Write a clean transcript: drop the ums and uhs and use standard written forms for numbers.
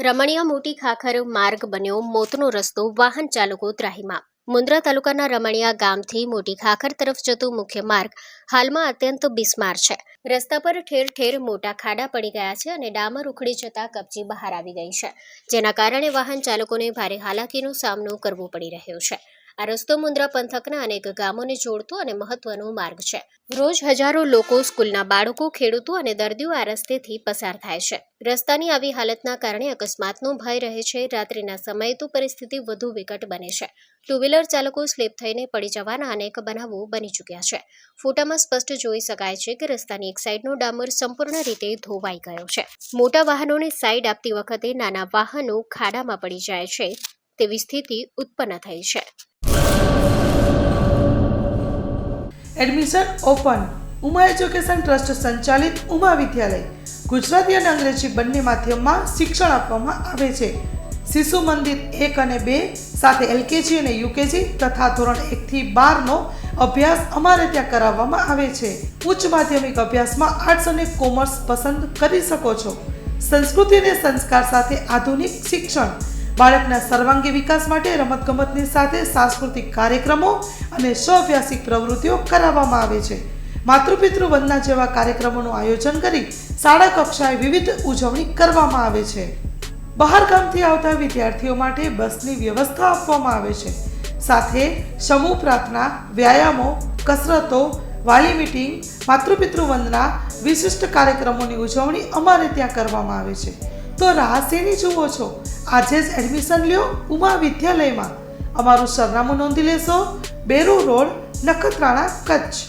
રમણીયા મોટી ખાખર માર્ગ બન્યો મોતનો રસ્તો, વાહન ચાલકો ત્રાહીમામ। મુન્દ્રા તાલુકાના રમણીયા ગામથી મોટી ખાખર તરફ જતો મુખ્ય માર્ગ હાલમાં અત્યંત બિસ્માર છે। રસ્તા પર ઠેર ઠેર મોટા ખાડા પડી ગયા છે અને ડામર ઉખડી જતા કપચી બહાર આવી ગઈ છે, જેના કારણે વાહન ચાલકોને ભારે હાલાકીનો સામનો કરવો પડી રહ્યો છે। આ રસ્તો મુન્દ્રા પંથકના અનેક ગામોને જોડતો અને મહત્વનો માર્ગ છે। રોજ હજારો લોકો, સ્કૂલના બાળકો, ખેડૂતો અને દર્દીઓ આ રસ્તેથી પસાર થાય છે। રસ્તાની આવી હાલતના કારણે અકસ્માતનો ભય રહે છે। રાત્રિના સમયે તો પરિસ્થિતિ વધુ વિકટ બને છે। ટુ વ્હીલર ચાલકો સ્લીપ થઈને પડી જવાના અનેક બનાવો બની ચૂક્યા છે। ફોટામાં સ્પષ્ટ જોઈ શકાય છે કે રસ્તાની એક સાઈડનો ડામર સંપૂર્ણ રીતે ધોવાઈ ગયો છે। મોટા વાહનોને સાઈડ આપતી વખતે નાના વાહનો ખાડામાં પડી જાય છે તેવી સ્થિતિ ઉત્પન્ન થઈ છે। Admission open. Uma education trust સંચાલિત ઉમા વિદ્યાલય ગુજરાતી અને અંગ્રેજી બંને માધ્યમમાં શિક્ષણ આપવામાં આવે છે। શિશુ મંદિર 1 અને 2 સાથે એલકેજી અને યુકેજી તથા ધોરણ 1 થી 12નો અભ્યાસ અમારે ત્યાં કરાવવામાં આવે છે। ઉચ્ચ માધ્યમિક અભ્યાસમાં આર્ટ્સ અને કોમર્સ પસંદ કરી શકો છો। સંસ્કૃતિ અને સંસ્કાર સાથે આધુનિક શિક્ષણ। બાળકના સર્વાંગી વિકાસ માટે રમતગમતની સાથે સાંસ્કૃતિક કાર્યક્રમો અને સ્વઅભ્યાસિક પ્રવૃત્તિઓ કરાવવામાં આવે છે। માતૃપિતૃ વંદના જેવા કાર્યક્રમોનું આયોજન કરી શાળા કક્ષાએ વિવિધ ઉજવણી કરવામાં આવે છે। બહાર ગામથી આવતા વિદ્યાર્થીઓ માટે બસની વ્યવસ્થા આપવામાં આવે છે। સાથે સમૂહ પ્રાર્થના, વ્યાયામો, કસરતો, વાલી મીટિંગ, માતૃપિતૃ વંદના, વિશિષ્ટ કાર્યક્રમોની ઉજવણી અમારે ત્યાં કરવામાં આવે છે। તો રાહ શેની જુઓ છો? આજે જ એડમિશન લ્યો ઉમા વિદ્યાલયમાં। અમારું સરનામું નોંધી લેશો: બેરુ રોડ, નખત્રાણા, કચ્છ।